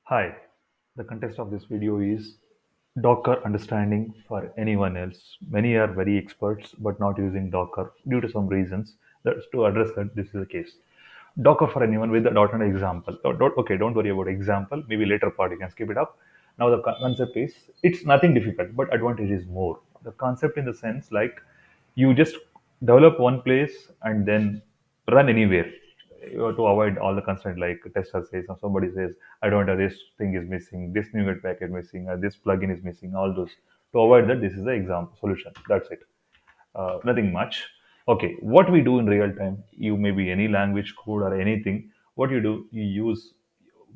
Hi, the context of this video is Docker understanding for anyone else. Many are very experts but not using Docker due to some reasons. That's to address that this is the case. Docker for anyone with the .NET example. Okay, don't worry about example. Maybe later part you can skip it up. Now the concept is it's nothing difficult, but advantage is more. The concept in the sense like you just develop one place and then run anywhere to avoid all the constraint like tester says or somebody says I don't know this thing is missing, this NuGet package missing, or this plugin is missing, all those. To avoid that, this is the example solution. That's it. Nothing much. Okay, what we do in real time, you maybe any language code or anything, what you do, you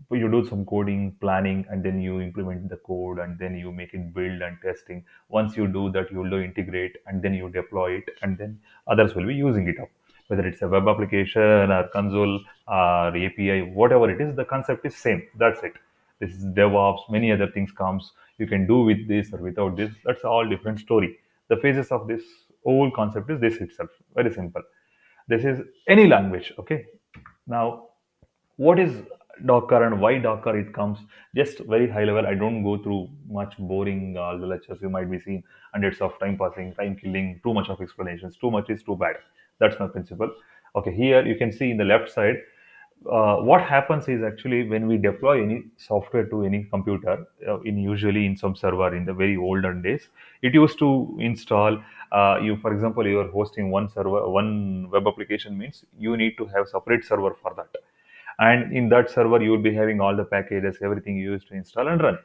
do some coding, planning, and then you implement the code and then you make it build and testing. Once you do that, you will do integrate and then you deploy it and then others will be using it up. Whether it's a web application or console or API, whatever it is, the concept is same. That's it. This is DevOps, many other things comes. You can do with this or without this. That's all different story. The phases of this whole concept is this itself. Very simple. This is any language. Okay. Now, what is Docker and why Docker it comes? Just very high level. I don't go through much boring all the lectures you might be seeing, hundreds of time passing, time killing, too much of explanations. Too much is too bad. That's my principle. Okay, here you can see in the left side, what happens is actually when we deploy any software to any computer, in usually in some server in the very olden days, it used to install. You, for example, you are hosting one server, one web application means you need to have separate server for that, and in that server you will be having all the packages, everything you use to install and run.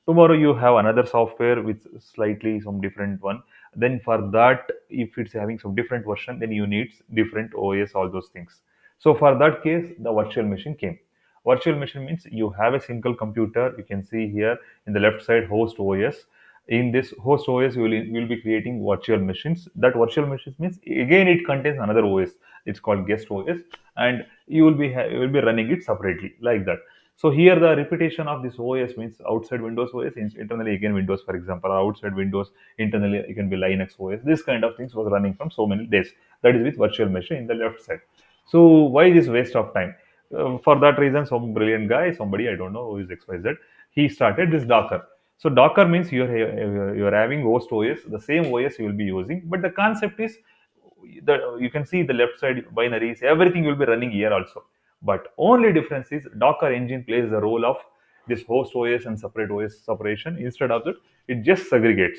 Tomorrow you have another software with slightly some different one. Then for that, if it's having some different version, then you need different OS, all those things. So for that case, the virtual machine came. Virtual machine means you have a single computer. You can see here in the left side host OS. In this host OS, you will be creating virtual machines. That virtual machines means again it contains another OS. It's called guest OS, and you will be running it separately like that. So here the repetition of this OS means outside Windows OS, internally again Windows, for example, or outside Windows internally it can be Linux OS. This kind of things was running from so many days. That is with virtual machine in the left side. So why this waste of time? For that reason, some brilliant guy, somebody I don't know who is XYZ, he started this Docker. So Docker means you're having host OS, the same OS you will be using, but the concept is you can see the left side binaries, everything will be running here also. But only difference is Docker engine plays the role of this host OS and separate OS separation. Instead of that, it just segregates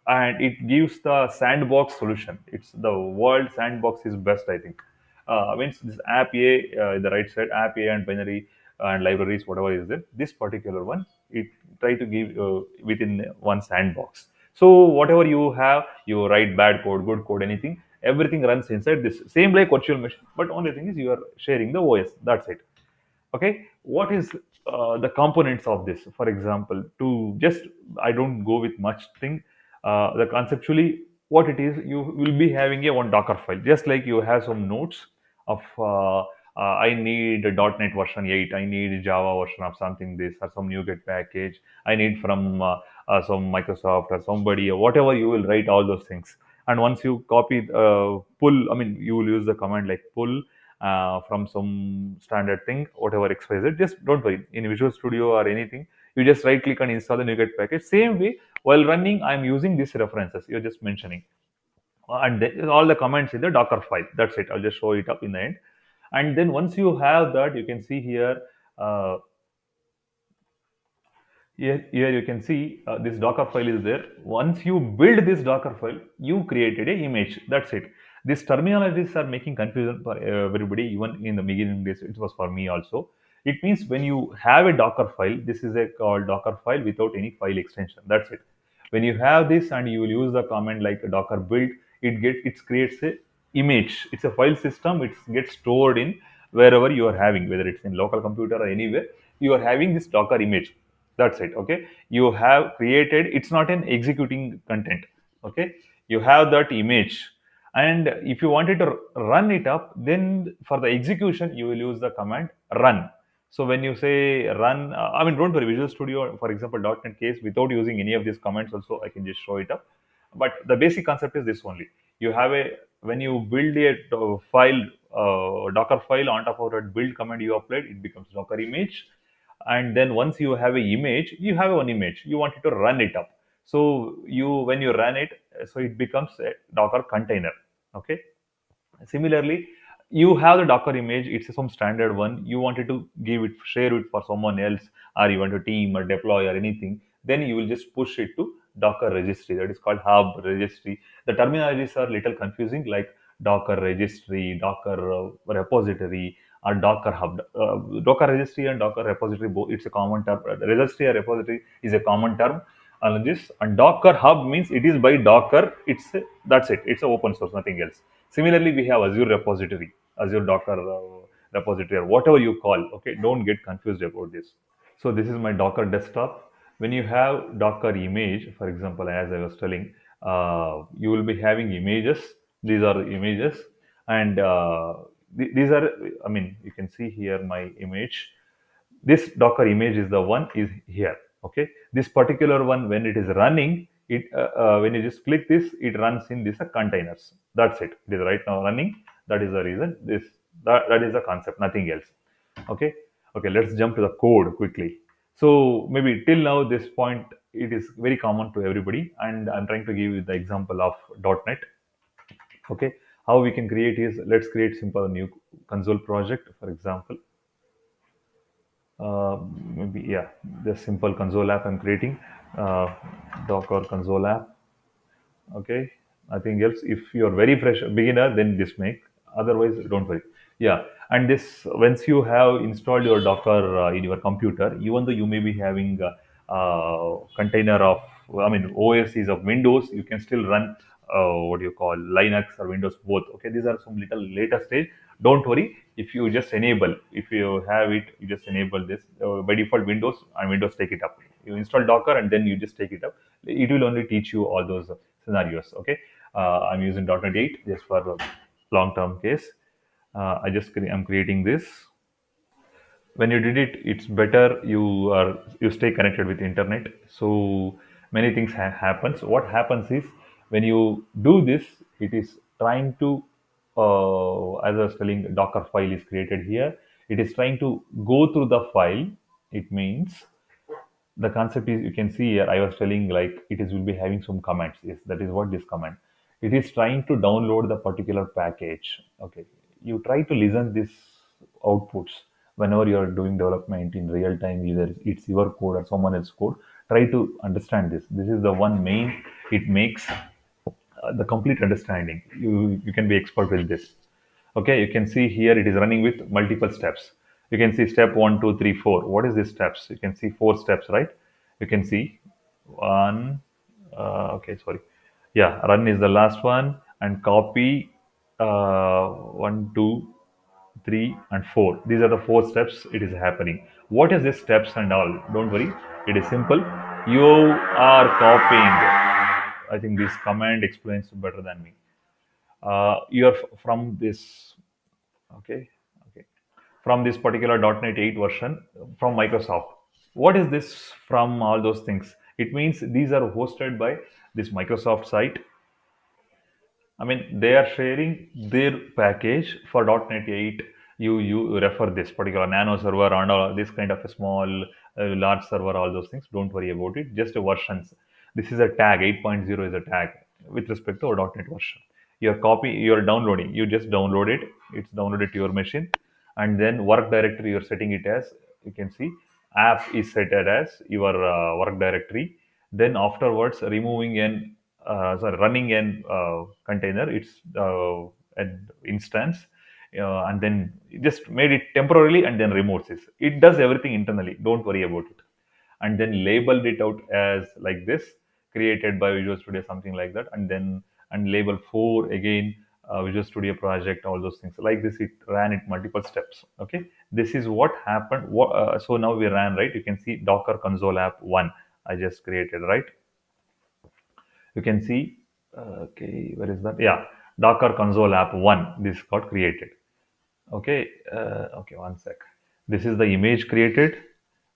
and it gives the sandbox solution. It's the world sandbox is best, I think. Means this app A, the right side, app A and binary and libraries, whatever is there, this particular one, it try to give within one sandbox. So whatever you have, you write bad code, good code, anything, everything runs inside this same like virtual machine. But only thing is you are sharing the OS. That's it. Okay, what is the components of this? For example, to just I don't go with much thing. The conceptually what it is, you will be having a one Docker file, just like you have some notes of I need a .NET version 8, I need Java version of something this or some NuGet package, I need from some Microsoft or somebody or whatever, you will write all those things. And once you copy pull, I mean you will use the command like pull from some standard thing, whatever XYZ. Just don't worry. In Visual Studio or anything, you just right click and install the NuGet package. Same way, while running, I'm using these references you're just mentioning. And then all the comments in the Docker file. That's it. I'll just show it up in the end. And then once you have that, you can see here. Uh, here you can see this Docker file is there. Once you build this Docker file, you created a image. That's it. These terminologies are making confusion for everybody. Even in the beginning days, it was for me also. It means when you have a Docker file, this is a called Docker file without any file extension. That's it. When you have this and you will use the command like Docker build, it creates a image. It's a file system. It gets stored in wherever you are having, whether it's in local computer or anywhere. You are having this Docker image. That's it. Okay, you have created, it's not an executing content. Okay, you have that image, and if you wanted to run it up, then for the execution you will use the command run. So when you say run, I mean don't worry, Visual Studio for example .NET case, without using any of these commands also I can just show it up. But the basic concept is this only. You have a, when you build a file, Docker file, on top of that build command you applied, it becomes Docker image. And then once you have a image, you have one image, you wanted to run it up. So you when you run it, so it becomes a Docker container. Okay. Similarly, you have the Docker image, it's some standard one. You wanted to give it, share it for someone else, or you want to team or deploy or anything. Then you will just push it to Docker registry. That is called hub registry. The terminologies are little confusing, like Docker registry, Docker repository, or Docker hub. Docker registry and Docker repository, both it's a common term. Registry or repository is a common term. This and Docker hub means it is by Docker. That's it. It's a open source, nothing else. Similarly, we have Azure repository, Azure Docker repository, or whatever you call. Okay, don't get confused about this. So this is my Docker desktop. When you have Docker image, for example, as I was telling, you will be having images. These are images, and these are. I mean, you can see here my image. This Docker image is the one is here. Okay, this particular one, when it is running, it when you just click this, it runs in this containers. That's it. It is right now running. That is the reason. That is the concept, nothing else. Okay. Okay, let's jump to the code quickly. So maybe till now this point, it is very common to everybody, and I'm trying to give you the example of .NET. Okay, how we can create is, let's create simple new console project. For example, maybe, yeah, the simple console app I'm creating, uh, Docker console app. Okay, nothing else. If you're very fresh beginner, then this make, otherwise don't worry. Yeah, and this, once you have installed your Docker in your computer, even though you may be having container of, I mean, OS is of Windows, you can still run what do you call, Linux or Windows both. Okay, these are some little later stage. Don't worry, if you just enable, if you have it, you just enable this by default. Windows and Windows take it up. You install Docker and then you just take it up. It will only teach you all those scenarios. Okay, I'm using .NET 8 just for a long term case. I'm creating this. When you did it, it's better you stay connected with internet. So many things happens. What happens is, when you do this, it is trying to, as I was telling, Docker file is created here. It is trying to go through the file. It means, the concept is, you can see here, I was telling, like, it is will be having some commands. Yes, that is what this command, it is trying to download the particular package. Okay, you try to listen this outputs whenever you are doing development in real time, either it's your code or someone else's code. Try to understand this. This is the one main, it makes the complete understanding. You can be expert with this. Okay, you can see here it is running with multiple steps. You can see step 1, 2, 3, 4. What is this steps? You can see 4 steps, right? You can see one. Okay, sorry. Yeah, run is the last one, and copy 1, 2, 3, and 4. These are the 4 steps. It is happening. What is this steps and all? Don't worry. It is simple. You are copying. I think this command explains better than me. You're from this. Okay, okay, from this particular .NET 8 version from Microsoft. What is this from all those things? It means these are hosted by this Microsoft site. I mean, they are sharing their package for .NET 8. You refer this particular nano server and all this kind of a small, large server, all those things. Don't worry about it. Just a versions. This is a tag. 8.0 is a tag with respect to our .NET version. You're downloading. You just download it. It's downloaded to your machine, and then work directory. You're setting it as, you can see, app is set as your work directory. Then afterwards, removing an sorry, running an container, it's an instance, and then just made it temporarily and then removes it. It does everything internally. Don't worry about it. And then labeled it out as like this, created by Visual Studio, something like that, and then and label 4 again, Visual Studio project, all those things like this. It ran it multiple steps. Okay, this is what happened. So now we ran, right? You can see Docker console app 1. I just created, right? You can see, okay, where is that? Yeah, Docker console app 1, this got created. Okay, okay, one sec. This is the image created.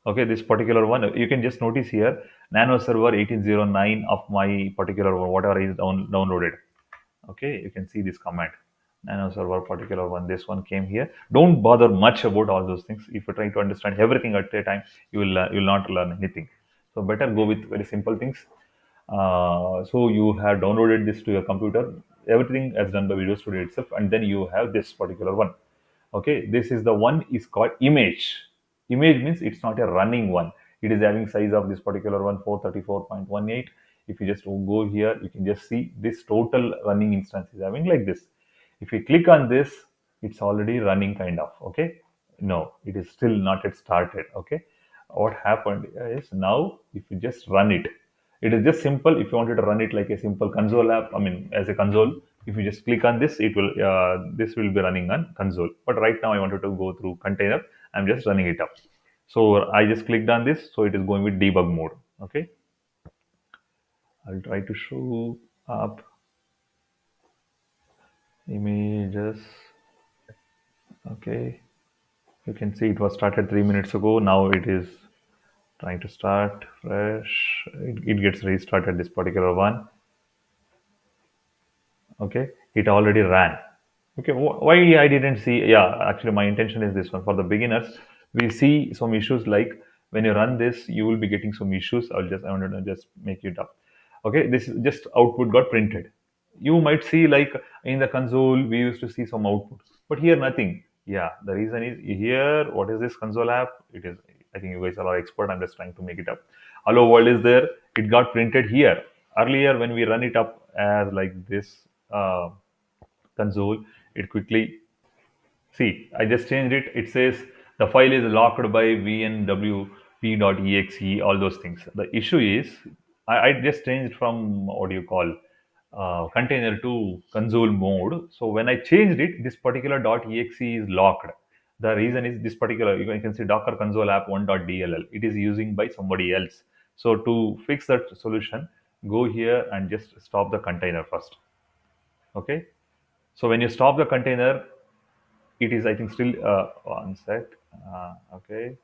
Okay, this particular one, you can just notice here, nano server 1809 of my particular one, whatever is downloaded. Okay, you can see this command. nano server particular one, this one came here. Don't bother much about all those things. If you're trying to understand everything at a time, you will not learn anything. So better go with very simple things. So you have downloaded this to your computer. Everything is done by Video Studio itself, and then you have this particular one. Okay, this is the one is called image. Image means it's not a running one. It is having size of this particular one 434.18. If you just go here, you can just see this total running instance is having like this. If you click on this, it's already running kind of. Okay, no, it is still not yet started. Okay, what happened is now if you just run it, it is just simple. If you wanted to run it like a simple console app, I mean as a console, if you just click on this, it will this will be running on console. But right now I wanted to go through container. I'm just running it up. So I just clicked on this, so it is going with debug mode. Okay, I'll try to show up images. Okay, you can see it was started 3 minutes ago. Now it is trying to start fresh. It gets restarted, this particular one. Okay, it already ran. Okay, why I didn't see? Yeah, actually, my intention is this one for the beginners. We see some issues like when you run this, you will be getting some issues. I wanted to just make it up. Okay, this is just output got printed. You might see like in the console we used to see some output, but here nothing. Yeah, the reason is here. What is this console app? It is. I think you guys are all expert. I'm just trying to make it up. Hello world is there. It got printed here. Earlier when we run it up as like this. Console, it quickly see. I just changed it. It says the file is locked by vnwp.exe, all those things. The issue is I just changed from what do you call container to console mode. So when I changed it, this particular .exe is locked. The reason is this particular, you can see Docker console app 1.dll. It is using by somebody else. So to fix that solution, go here and just stop the container first. Okay, so when you stop the container, it is I think still one sec. Okay,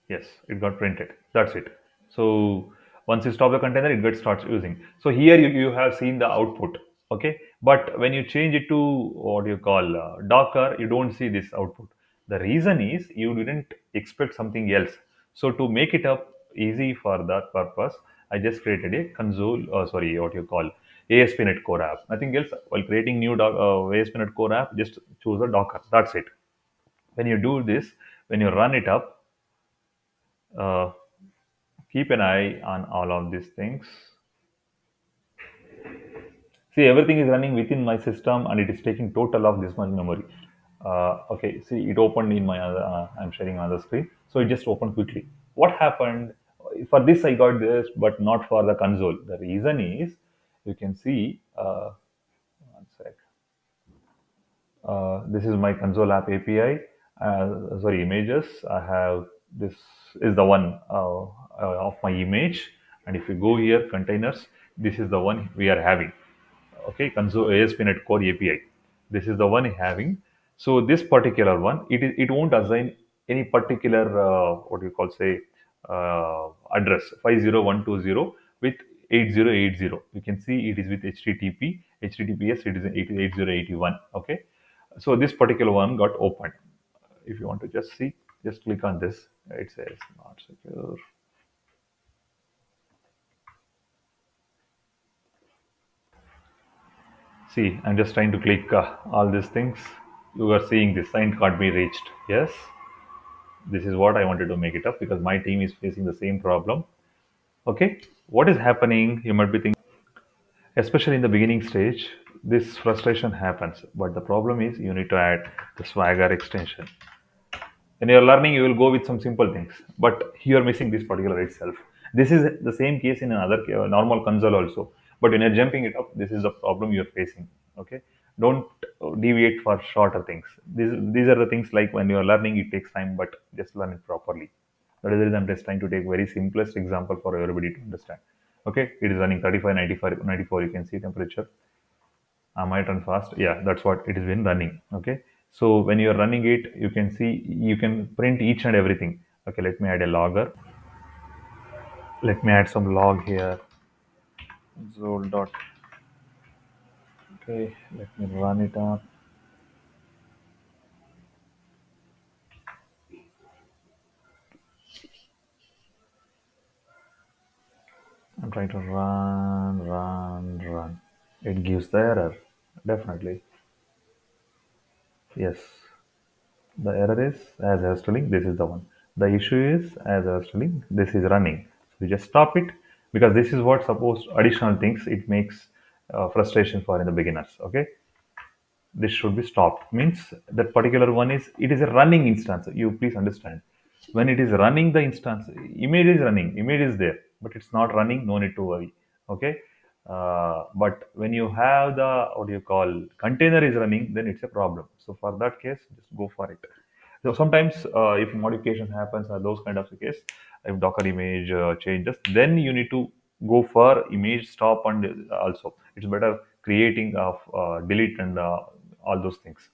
yes, it got printed. That's it. So once you stop the container, it gets starts using. So here you have seen the output. Okay, but when you change it to what you call Docker, you don't see this output. The reason is you didn't expect something else. So to make it up easy for that purpose, I just created a console. Sorry, what you call ASP.NET Core app. Nothing else. While creating new ASP.NET Core app, just choose a Docker. That's it. When you do this, when you run it up, uh, keep an eye on all of these things. See, everything is running within my system and it is taking total of this much memory. Okay, see, it opened in my other, I'm sharing another screen. So it just opened quickly. What happened? For this, I got this, but not for the console. The reason is, you can see, one sec. This is my console app API. Sorry, images. I have this is the one of my image. And if you go here, containers, this is the one we are having. Okay, console ASP.NET Core API. This is the one having. So this particular one, it won't assign any particular what you call say address 50120 with 8080. You can see it is with HTTP, HTTPS. It is 8081. Okay, so this particular one got opened. If you want to just see, just click on this. It says not secure. See, I'm just trying to click all these things. You are seeing this sign can't be reached. Yes, this is what I wanted to make it up because my team is facing the same problem. Okay, what is happening? You might be thinking, especially in the beginning stage, this frustration happens. But the problem is you need to add the Swagger extension. When you're learning, you will go with some simple things, but you're missing this particular itself. This is the same case in another normal console also, but when you're jumping it up, this is the problem you're facing. Okay, don't deviate for shorter things. These are the things like when you're learning, it takes time, but just learn it properly. That is the reason I'm just trying to take very simplest example for everybody to understand. Okay, it is running 35, 95, 94. You can see temperature. I might run fast. Yeah, that's what it has been running. Okay. So when you're running it, you can see you can print each and everything. Okay, let me add a logger. Let me add some log here. Zol dot. Okay, let me run it up. I'm trying to run. It gives the error. Definitely. Yes. The error is, as I was telling, this is the one. The issue is, as I was telling, this is running. So you just stop it because this is what suppose additional things it makes frustration for in the beginners. Okay, this should be stopped. Means that particular one is it is a running instance. You please understand. When it is running the instance, image is running, image is there, but it's not running. No need to worry. Okay, but when you have the what do you call container is running, then it's a problem. So for that case, just go for it. So sometimes if modification happens or those kind of case, if Docker image changes, then you need to go for image stop and also it's better creating of delete and all those things.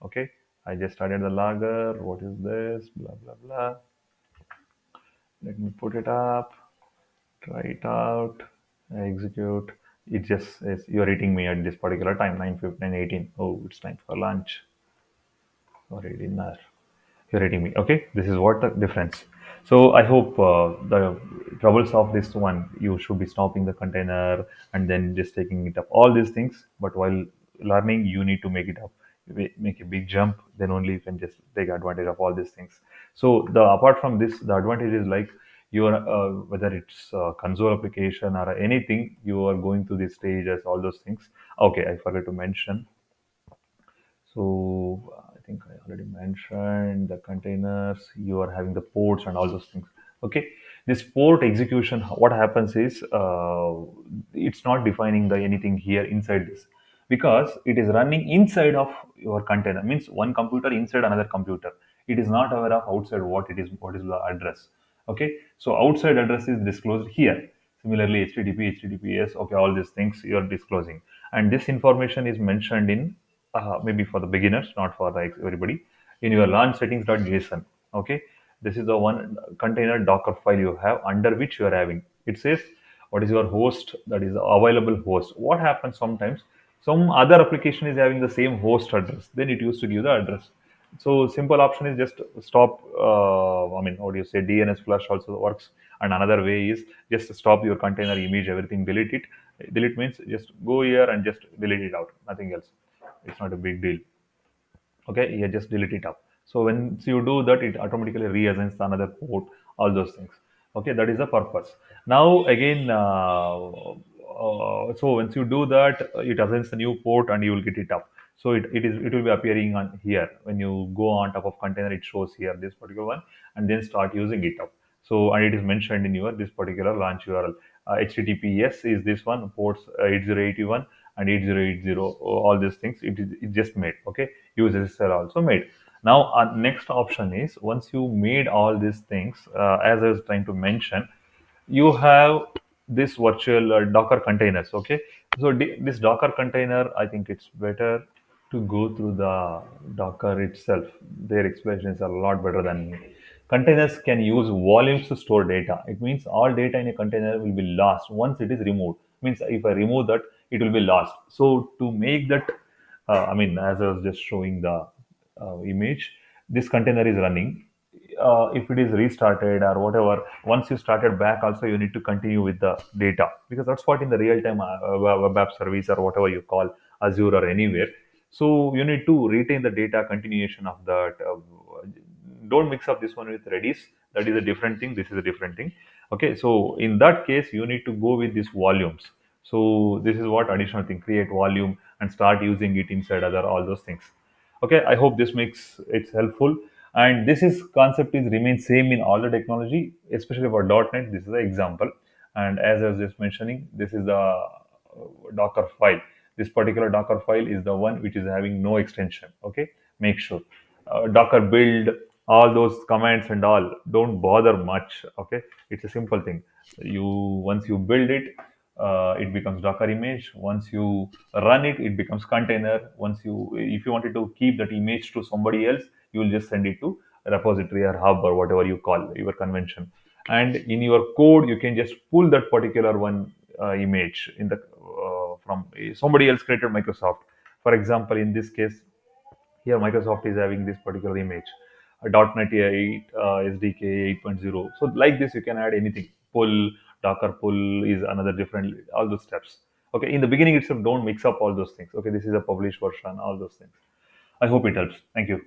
Okay, I just started the logger. What is this? Blah blah blah. Let me put it up. Try it out. Execute. It just says you're eating me at this particular time, 9:15, 18. Oh, it's time for lunch or dinner. You're reading me. Okay, this is what the difference. So I hope the troubles of this one, you should be stopping the container and then just taking it up. All these things, but while learning, you need to make it up, make a big jump. Then only you can just take advantage of all these things. So the apart from this, the advantage is like you are whether it's console application or anything, you are going through these stages, all those things. Okay, I forgot to mention so I think I already mentioned the containers. You are having the ports and all those things. Okay, this port execution. What happens is it's not defining the anything here inside this because it is running inside of your container. Means one computer inside another computer. It is not aware of outside what it is. What is the address? Okay, so outside address is disclosed here. Similarly, HTTP, HTTPS. Okay, all these things you are disclosing, and this information is mentioned in maybe for the beginners, not for the everybody. In your launch settings.json, okay, this is the one container Docker file you have under which you are having. It says what is your host, that is the available host. What happens sometimes? Some other application is having the same host address. Then it used to give the address. So simple option is just stop. I mean, what do you say? DNS flush also works. And another way is just stop your container image, everything, delete it. Delete means just go here and just delete it out. Nothing else. It's not a big deal. Okay, yeah, just delete it up. So once you do that, it automatically reassigns another port, all those things. Okay, that is the purpose. Now again, so once you do that, it assigns a new port and you will get it up. So it will be appearing on here when you go on top of container. It shows here this particular one, and then start using it up. So and it is mentioned in your this particular launch URL. HTTPS is this one ports 8081 and 8080. All these things it just made. Okay, users are also made. Now, our next option is once you made all these things, as I was trying to mention, you have this virtual Docker containers. Okay, so this Docker container, I think it's better to go through the Docker itself. Their explanations are a lot better than me. Containers can use volumes to store data. It means all data in a container will be lost once it is removed. Means if I remove that, it will be lost. So to make that I mean, as I was just showing the image, this container is running. If it is restarted or whatever, once you started back, also you need to continue with the data because that's what in the real time web app service or whatever you call Azure or anywhere. So you need to retain the data continuation of that. Don't mix up this one with Redis. That is a different thing. This is a different thing. Okay, so in that case, you need to go with these volumes. So this is what additional thing: create volume and start using it inside other all those things. Okay, I hope this makes it's helpful. And this is concept is remains same in all the technology, especially for .NET. This is the example. And as I was just mentioning, this is the Docker file. This particular Docker file is the one which is having no extension. Okay, make sure Docker build all those commands and all. Don't bother much. Okay, it's a simple thing. You once you build it, it becomes Docker image. Once you run it, it becomes container. Once you, if you wanted to keep that image to somebody else, you will just send it to a repository or hub or whatever you call your convention. and in your code you can just pull that particular one image in the from somebody else created Microsoft. For example, in this case, here Microsoft is having this particular image, a .NET 8 SDK 8.0. So like this, you can add anything. Pull, Docker pull is another different, all those steps. Okay, in the beginning itself, don't mix up all those things. Okay, this is a published version, all those things. I hope it helps. Thank you.